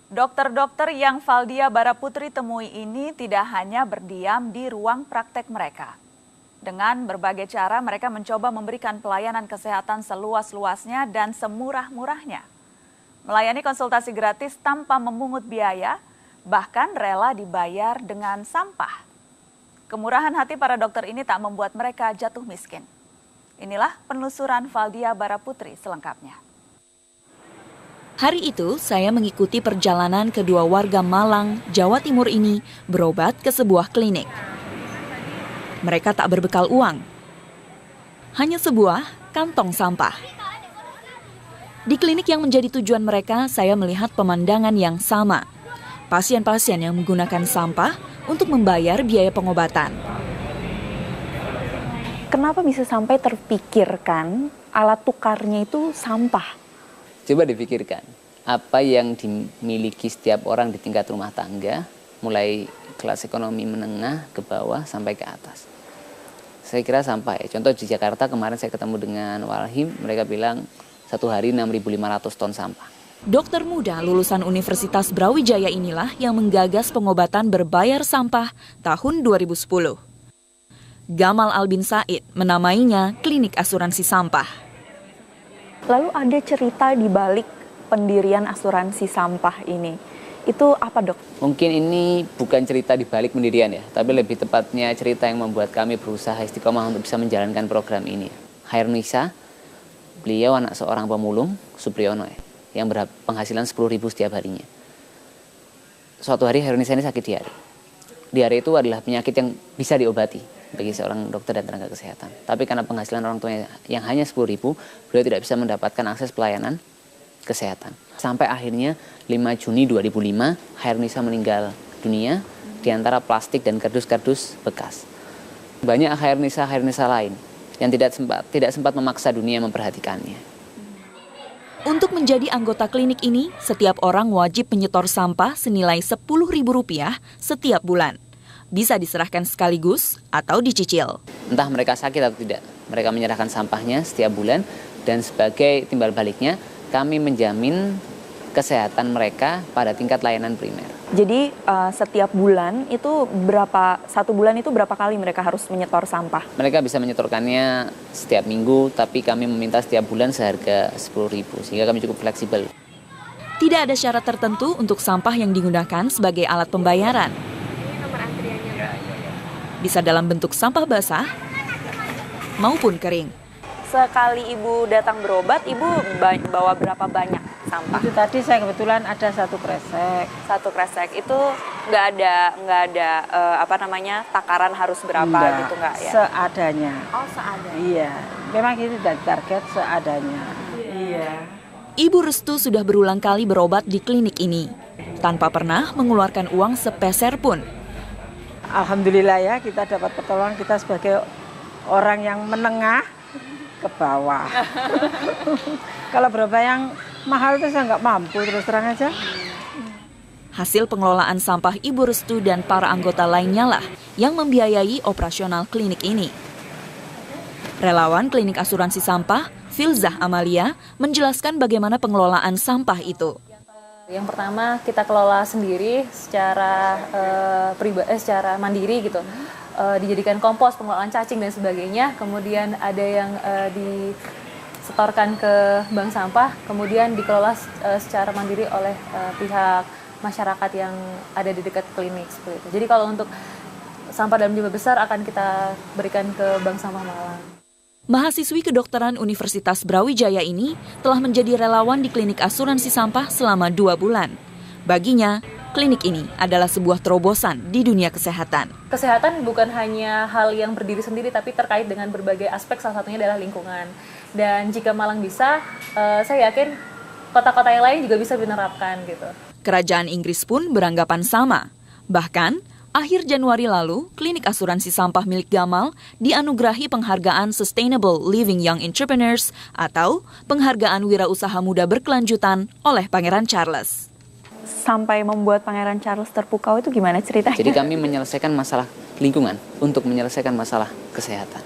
Dokter-dokter yang Valdia Baraputri temui ini tidak hanya berdiam di ruang praktek mereka. Dengan berbagai cara mereka mencoba memberikan pelayanan kesehatan seluas-luasnya dan semurah-murahnya. Melayani konsultasi gratis tanpa memungut biaya, bahkan rela dibayar dengan sampah. Kemurahan hati para dokter ini tak membuat mereka jatuh miskin. Inilah penelusuran Valdia Baraputri selengkapnya. Hari itu, saya mengikuti perjalanan kedua warga Malang, Jawa Timur ini berobat ke sebuah klinik. Mereka tak berbekal uang, hanya sebuah kantong sampah. Di klinik yang menjadi tujuan mereka, saya melihat pemandangan yang sama. Pasien-pasien yang menggunakan sampah untuk membayar biaya pengobatan. Kenapa bisa sampai terpikirkan alat tukarnya itu sampah? Coba dipikirkan, apa yang dimiliki setiap orang di tingkat rumah tangga, mulai kelas ekonomi menengah ke bawah sampai ke atas. Saya kira sampah ya. Contoh di Jakarta kemarin saya ketemu dengan Walhim, mereka bilang satu hari 6.500 ton sampah. Dokter muda lulusan Universitas Brawijaya inilah yang menggagas pengobatan berbayar sampah tahun 2010. Gamal Albin Said menamainya Klinik Asuransi Sampah. Lalu ada cerita di balik pendirian asuransi sampah ini. Itu apa, Dok? Mungkin ini bukan cerita di balik pendirian ya, tapi lebih tepatnya cerita yang membuat kami berusaha istiqomah untuk bisa menjalankan program ini. Hairunisa, beliau anak seorang pemulung, Supriyono yang berpenghasilan 10.000 setiap harinya. Suatu hari Hairunisa ini sakit diare. Diare itu adalah penyakit yang bisa diobati bagi seorang dokter dan tenaga kesehatan. Tapi karena penghasilan orang tuanya yang hanya 10.000, beliau tidak bisa mendapatkan akses pelayanan kesehatan. Sampai akhirnya 5 Juni 2005, Hairunisa meninggal dunia di antara plastik dan kardus-kardus bekas. Banyak Hairunisa lain yang tidak sempat memaksa dunia memperhatikannya. Untuk menjadi anggota klinik ini, setiap orang wajib menyetor sampah senilai Rp10.000 setiap bulan. Bisa diserahkan sekaligus atau dicicil. Entah mereka sakit atau tidak, mereka menyerahkan sampahnya setiap bulan dan sebagai timbal baliknya kami menjamin kesehatan mereka pada tingkat layanan primer. Jadi setiap bulan itu satu bulan itu berapa kali mereka harus menyetor sampah? Mereka bisa menyetorkannya setiap minggu, tapi kami meminta setiap bulan seharga 10.000 sehingga kami cukup fleksibel. Tidak ada syarat tertentu untuk sampah yang digunakan sebagai alat pembayaran. Bisa dalam bentuk sampah basah maupun kering. Sekali Ibu datang berobat, Ibu bawa berapa banyak sampah? Itu tadi saya kebetulan ada satu kresek. Satu kresek itu nggak ada takaran harus berapa gitu nggak ya? Seadanya. Oh, seadanya. Iya, memang itu dari target seadanya. Iya. Ibu Restu sudah berulang kali berobat di klinik ini tanpa pernah mengeluarkan uang sepeser pun. Alhamdulillah ya, kita dapat pertolongan, kita sebagai orang yang menengah ke bawah. Kalau berapa yang mahal itu saya nggak mampu, terus terang aja. Hasil pengelolaan sampah Ibu Restu dan para anggota lainnya lah yang membiayai operasional klinik ini. Relawan Klinik Asuransi Sampah, Filzah Amalia, menjelaskan bagaimana pengelolaan sampah itu. Yang pertama kita kelola sendiri secara secara mandiri gitu, dijadikan kompos, pengelolaan cacing dan sebagainya. Kemudian ada yang disetorkan ke bank sampah, kemudian dikelola secara mandiri oleh pihak masyarakat yang ada di dekat klinik seperti itu. Jadi kalau untuk sampah dalam jumlah besar akan kita berikan ke bank sampah Malang. Mahasiswi kedokteran Universitas Brawijaya ini telah menjadi relawan di klinik asuransi sampah selama 2 bulan. Baginya, klinik ini adalah sebuah terobosan di dunia kesehatan. Kesehatan bukan hanya hal yang berdiri sendiri, tapi terkait dengan berbagai aspek, salah satunya adalah lingkungan. Dan jika Malang bisa, saya yakin kota-kota yang lain juga bisa menerapkan gitu. Kerajaan Inggris pun beranggapan sama. Bahkan, akhir Januari lalu, klinik asuransi sampah milik Gamal dianugerahi penghargaan Sustainable Living Young Entrepreneurs atau penghargaan wirausaha muda berkelanjutan oleh Pangeran Charles. Sampai membuat Pangeran Charles terpukau itu gimana ceritanya? Jadi kami menyelesaikan masalah lingkungan untuk menyelesaikan masalah kesehatan.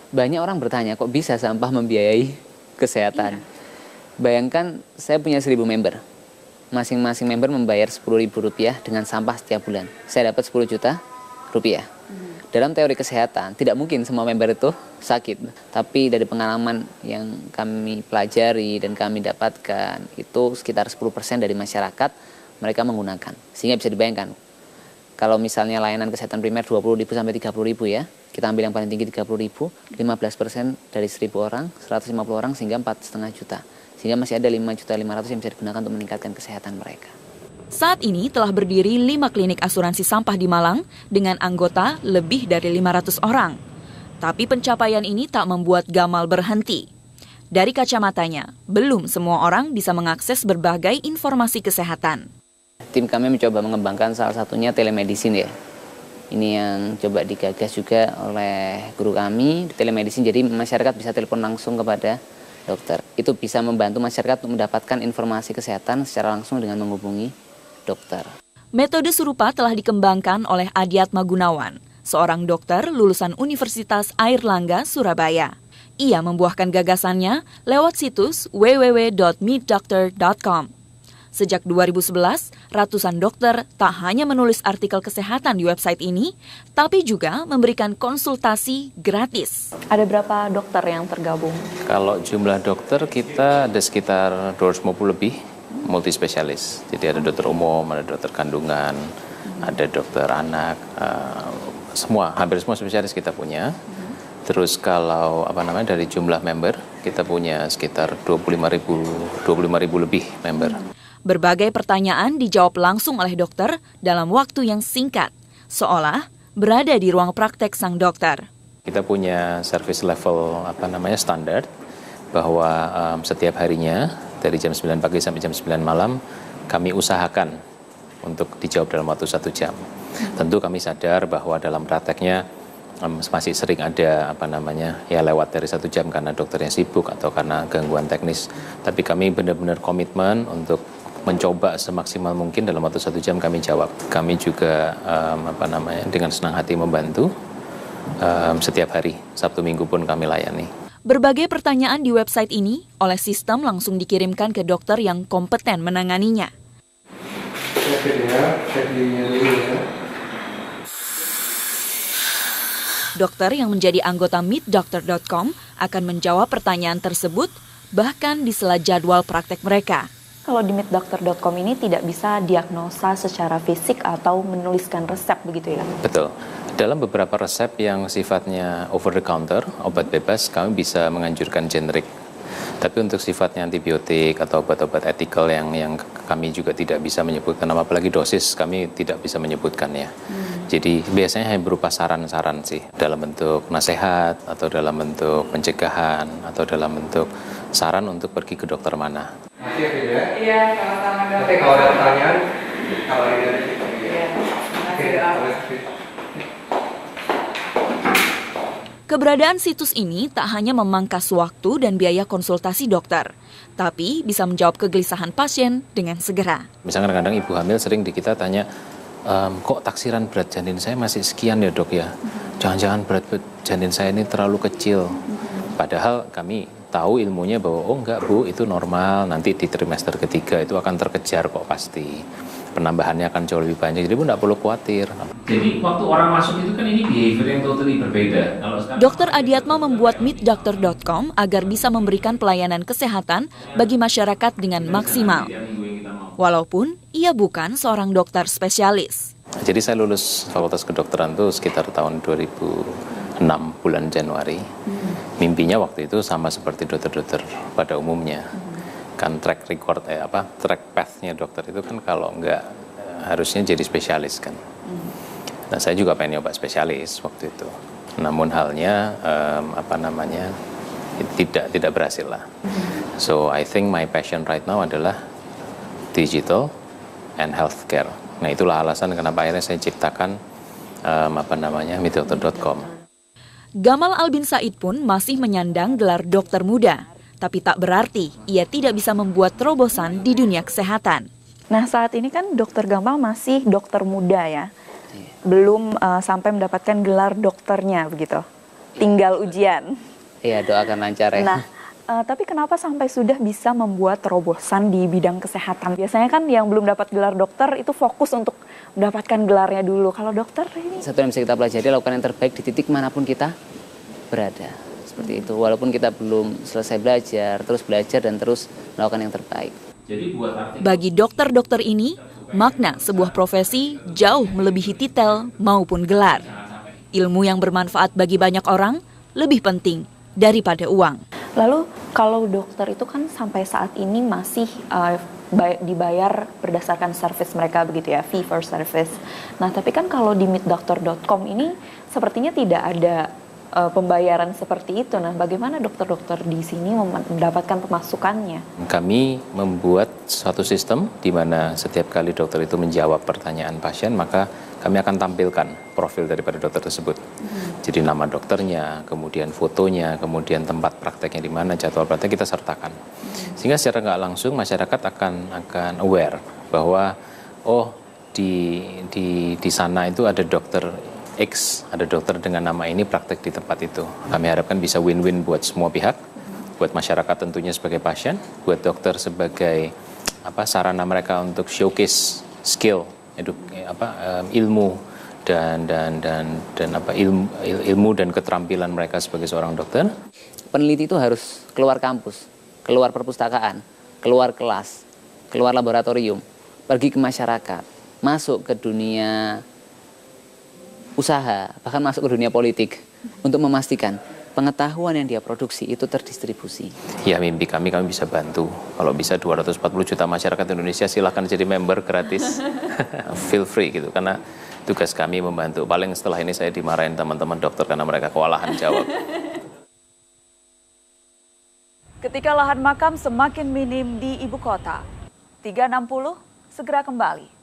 Banyak orang bertanya, kok bisa sampah membiayai kesehatan? Bayangkan saya punya 1.000 member. masing-masing member membayar Rp10.000 dengan sampah setiap bulan. Saya dapat 10 juta rupiah. Dalam teori kesehatan, tidak mungkin semua member itu sakit. Tapi dari pengalaman yang kami pelajari dan kami dapatkan, itu sekitar 10% dari masyarakat mereka menggunakan. Sehingga bisa dibayangkan, kalau misalnya layanan kesehatan primer 20.000 sampai 30.000 ya, kita ambil yang paling tinggi 30.000, 15% dari 1.000 orang, 150 orang sehingga 4,5 juta. Sehingga masih ada 5.500.000 yang bisa digunakan untuk meningkatkan kesehatan mereka. Saat ini telah berdiri 5 klinik asuransi sampah di Malang dengan anggota lebih dari 500 orang. Tapi pencapaian ini tak membuat Gamal berhenti. Dari kacamatanya, belum semua orang bisa mengakses berbagai informasi kesehatan. Tim kami mencoba mengembangkan salah satunya telemedicine ya. Ini yang coba digagas juga oleh guru kami, telemedicine, jadi masyarakat bisa telepon langsung kepada dokter. Itu bisa membantu masyarakat untuk mendapatkan informasi kesehatan secara langsung dengan menghubungi dokter. Metode serupa telah dikembangkan oleh Adiatma Gunawan, seorang dokter lulusan Universitas Airlangga, Surabaya. Ia membuahkan gagasannya lewat situs www.meetdoctor.com. Sejak 2011, ratusan dokter tak hanya menulis artikel kesehatan di website ini, tapi juga memberikan konsultasi gratis. Ada berapa dokter yang tergabung? Kalau jumlah dokter kita ada sekitar 250 lebih multispesialis. Jadi ada dokter umum, ada dokter kandungan, ada dokter anak, hampir semua spesialis kita punya. Terus kalau dari jumlah member, kita punya sekitar 25.000 lebih member. Berbagai pertanyaan dijawab langsung oleh dokter dalam waktu yang singkat, seolah berada di ruang praktek sang dokter. Kita punya service level standar bahwa setiap harinya dari jam 9 pagi sampai jam 9 malam kami usahakan untuk dijawab dalam waktu 1 jam. Tentu kami sadar bahwa dalam prakteknya masih sering ada lewat dari 1 jam karena dokternya sibuk atau karena gangguan teknis. Tapi kami benar-benar komitmen untuk mencoba semaksimal mungkin dalam waktu 1 jam kami jawab. Kami juga dengan senang hati membantu setiap hari, Sabtu Minggu pun kami layani. Berbagai pertanyaan di website ini oleh sistem langsung dikirimkan ke dokter yang kompeten menanganinya. Dokter yang menjadi anggota meetdoctor.com akan menjawab pertanyaan tersebut bahkan di sela jadwal praktek mereka. Kalau di meetdoctor.com ini tidak bisa diagnosa secara fisik atau menuliskan resep begitu ya? Betul. Dalam beberapa resep yang sifatnya over the counter, obat bebas, kami bisa menganjurkan generik. Tapi untuk sifatnya antibiotik atau obat-obat etikal yang kami juga tidak bisa menyebutkan, apalagi dosis kami tidak bisa menyebutkannya. Jadi biasanya hanya berupa saran-saran sih, dalam bentuk nasihat atau dalam bentuk pencegahan atau dalam bentuk saran untuk pergi ke dokter mana. Masih ya? Iya, sama-sama dok. Nanti kalau ada pertanyaan, kalau ada iya. Keberadaan situs ini tak hanya memangkas waktu dan biaya konsultasi dokter, tapi bisa menjawab kegelisahan pasien dengan segera. Misalnya kadang-kadang ibu hamil sering di kita tanya, kok taksiran berat janin saya masih sekian ya dok ya? Jangan-jangan berat janin saya ini terlalu kecil. Padahal kami tahu ilmunya bahwa oh enggak bu, itu normal, nanti di trimester ketiga itu akan terkejar kok pasti. Penambahannya akan jauh lebih banyak, jadi bu enggak perlu khawatir. Jadi waktu orang masuk itu kan ini behavior yang totally berbeda. Dr. Adiatma membuat meetdoctor.com agar bisa memberikan pelayanan kesehatan bagi masyarakat dengan maksimal. Walaupun ia bukan seorang dokter spesialis. Jadi saya lulus Fakultas Kedokteran itu sekitar tahun 2006 bulan Januari. Mimpinya waktu itu sama seperti dokter-dokter pada umumnya. Kan track path-nya dokter itu kan kalau enggak harusnya jadi spesialis kan. Nah saya juga pengen nyoba spesialis waktu itu. Namun halnya tidak berhasil lah. So I think my passion right now adalah digital and healthcare. Nah itulah alasan kenapa akhirnya saya ciptakan meetdoctor.com. Gamal Albin Said pun masih menyandang gelar dokter muda. Tapi tak berarti ia tidak bisa membuat terobosan di dunia kesehatan. Nah saat ini kan dokter Gamal masih dokter muda ya, belum sampai mendapatkan gelar dokternya begitu, tinggal ujian. Iya doakan lancar ya. Nah Tapi kenapa sampai sudah bisa membuat terobosan di bidang kesehatan? Biasanya kan yang belum dapat gelar dokter itu fokus untuk mendapatkan gelarnya dulu. Kalau dokter ini... Satu yang bisa kita pelajari, lakukan yang terbaik di titik manapun kita berada. Seperti itu, walaupun kita belum selesai belajar, terus belajar dan terus melakukan yang terbaik. Bagi dokter-dokter ini, makna sebuah profesi jauh melebihi titel maupun gelar. Ilmu yang bermanfaat bagi banyak orang lebih penting daripada uang. Lalu kalau dokter itu kan sampai saat ini masih dibayar berdasarkan service mereka begitu ya, fee for service. Nah tapi kan kalau di meetdoctor.com ini sepertinya tidak ada pembayaran seperti itu. Nah bagaimana dokter-dokter di sini mendapatkan pemasukannya? Kami membuat suatu sistem di mana setiap kali dokter itu menjawab pertanyaan pasien, maka kami akan tampilkan profil daripada dokter tersebut. Jadi nama dokternya, kemudian fotonya, kemudian tempat prakteknya di mana, jadwal praktek kita sertakan. Sehingga secara nggak langsung masyarakat akan aware bahwa oh di sana itu ada dokter X, ada dokter dengan nama ini praktek di tempat itu. Kami harapkan bisa win-win buat semua pihak, buat masyarakat tentunya sebagai pasien, buat dokter sebagai sarana mereka untuk showcase skill, ilmu dan ilmu dan keterampilan mereka sebagai seorang dokter. Peneliti itu harus keluar kampus, keluar perpustakaan, keluar kelas, keluar laboratorium, pergi ke masyarakat, masuk ke dunia usaha, bahkan masuk ke dunia politik untuk memastikan pengetahuan yang dia produksi itu terdistribusi. Ya, mimpi kami bisa bantu. Kalau bisa 240 juta masyarakat Indonesia silahkan jadi member gratis. Feel free gitu, karena tugas kami membantu. Paling setelah ini saya dimarahin teman-teman dokter karena mereka kewalahan jawab. Ketika lahan makam semakin minim di ibu kota, 360 segera kembali.